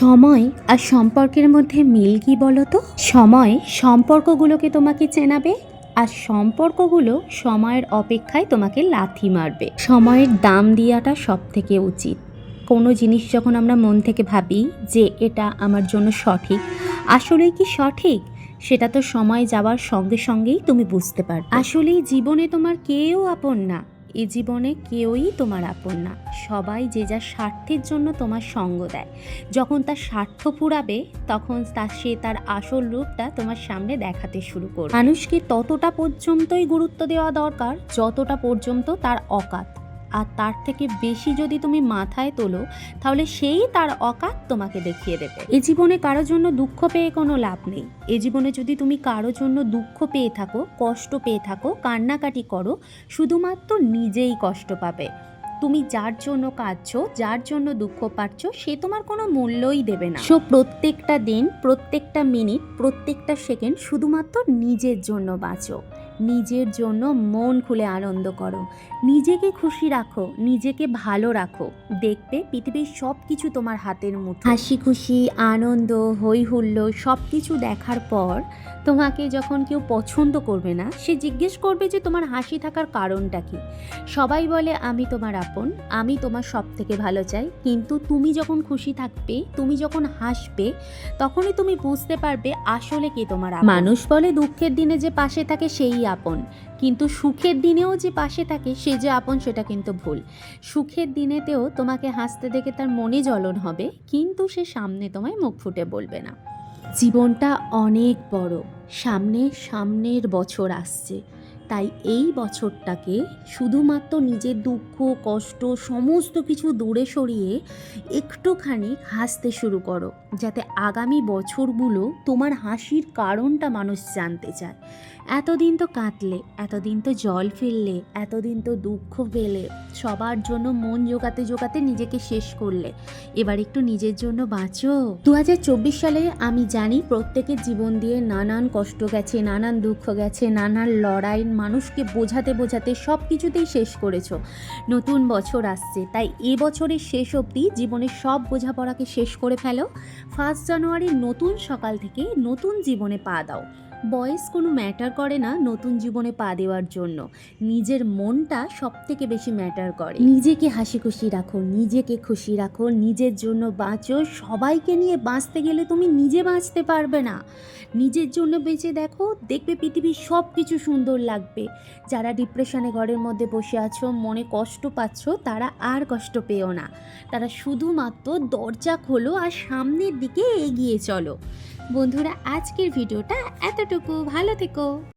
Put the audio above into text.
সময় আর সম্পর্কের মধ্যে মিল কি বলো তো? সময় সম্পর্কগুলোকে তোমাকে চেনাবে, আর সম্পর্কগুলো সময়ের অপেক্ষায় তোমাকে লাথি মারবে। সময়ের দাম দেওয়াটা সব থেকে উচিত। কোনো জিনিস যখন আমরা মন থেকে ভাবি যে এটা আমার জন্য সঠিক, আসলেই কি সঠিক সেটা তো সময় যাওয়ার সঙ্গে সঙ্গেই তুমি বুঝতে পারবে। আসলেই জীবনে তোমার কেউ আপন না, এ জীবনে কেউই তোমার আপন না। সবাই যে যার স্বার্থের জন্য তোমার সঙ্গ দেয়। যখন তার স্বার্থ পুরাবে তখন সে তার আসল রূপটা তোমার সামনে দেখাতে শুরু করবে। মানুষকে ততটা পর্যন্তই গুরুত্ব দেওয়া দরকার যতটা পর্যন্ত তার অকাত, আর তার থেকে বেশি যদি তুমি মাথায় তোলো তাহলে সেই তার অকাত তোমাকে দেখিয়ে দেবে। এ জীবনে কারোর জন্য দুঃখ পেয়ে কোনো লাভ নেই। এ জীবনে যদি তুমি কারোর জন্য দুঃখ পেয়ে থাকো, কষ্ট পেয়ে থাকো, কান্নাকাটি করো, শুধুমাত্র নিজেই কষ্ট পাবে। তুমি যার জন্য কাঁদছো, যার জন্য দুঃখ পাচ্ছ, সে তোমার কোনো মূল্যই দেবে না। প্রত্যেকটা দিন, প্রত্যেকটা মিনিট, প্রত্যেকটা সেকেন্ড শুধুমাত্র নিজের জন্য বাঁচো। নিজের জন্য মন খুলে আনন্দ করো, নিজেকে খুশি রাখো, নিজেকে ভালো রাখো। দেখবে পৃথিবীর সব কিছু তোমার হাতের মুঠো। হাসি খুশি, আনন্দ, হই হুল্লোড় সব কিছু দেখার পর তোমাকে যখন কেউ পছন্দ করবে না, সে জিজ্ঞেস করবে যে তোমার হাসি থাকার কারণটা কি। সবাই বলে আমি তোমার আপন, আমি তোমার সব থেকে ভালো চাই, কিন্তু তুমি যখন খুশি থাকবে, তুমি যখন হাসবে, তখনই তুমি বুঝতে পারবে আসলে কে তোমার আপন। মানুষ বলে দুঃখের দিনে যে পাশে থাকে সেই আপন, কিন্তু সুখের দিনেও যে পাশে থাকে সে যে আপন সেটা কিন্তু ভুল। সুখের দিনেতেও তোমাকে হাসতে দেখে তার মনে জ্বলন হবে, কিন্তু সে সামনে তোমায় মুখ ফুটে বলবে না। জীবনটা অনেক বড়, সামনের বছর আসছে, তাই এই বছরটাকে শুধুমাত্র নিজের দুঃখ কষ্ট সমস্ত কিছু দূরে সরিয়ে একটুখানি হাসতে শুরু করো, যাতে আগামী বছরগুলো তোমার হাসির কারণটা মানুষ জানতে চায়। এতদিন তো কাঁদলে, এতদিন তো জল ফেললে, এতদিন তো দুঃখ পেলে, সবার জন্য মন জোগাতে জোগাতে নিজেকে শেষ করলে, এবার একটু নিজের জন্য বাঁচো। 2024 সালে আমি জানি প্রত্যেকের জীবন দিয়ে নানান কষ্ট গেছে, নানান দুঃখ গেছে, নানান লড়াই, মানুষকে বোঝাতে বোঝাতে সব কিছুতেই শেষ করেছো। নতুন বছর আসছে, তাই এ বছরের শেষ অবধি জীবনের সব বোঝাপড়াকে শেষ করে ফেলো। 1 জানুয়ারি নতুন সকাল থেকে নতুন জীবনে পা দাও। বয়স কোনো ম্যাটার করে না নতুন জীবনে পা দেওয়ার জন্য, নিজের মনটা সব থেকে বেশি ম্যাটার করে। নিজেকে হাসি খুশি রাখো, নিজেকে খুশি রাখো, নিজের জন্য বাঁচো। সবাইকে নিয়ে বাঁচতে গেলে তুমি নিজে বাঁচতে পারবে না। নিজের জন্য বেঁচে দেখো, দেখবে পৃথিবীর সব কিছু সুন্দর লাগবে। যারা ডিপ্রেশনে ঘরের মধ্যে বসে আছো, মনে কষ্ট পাচ্ছ, তারা আর কষ্ট পেও না। তারা শুধুমাত্র দরজা খোলো আর সামনের দিকে এগিয়ে চলো। বন্ধুরা, আজকের ভিডিওটা এতটুকু। ভালো থেকো।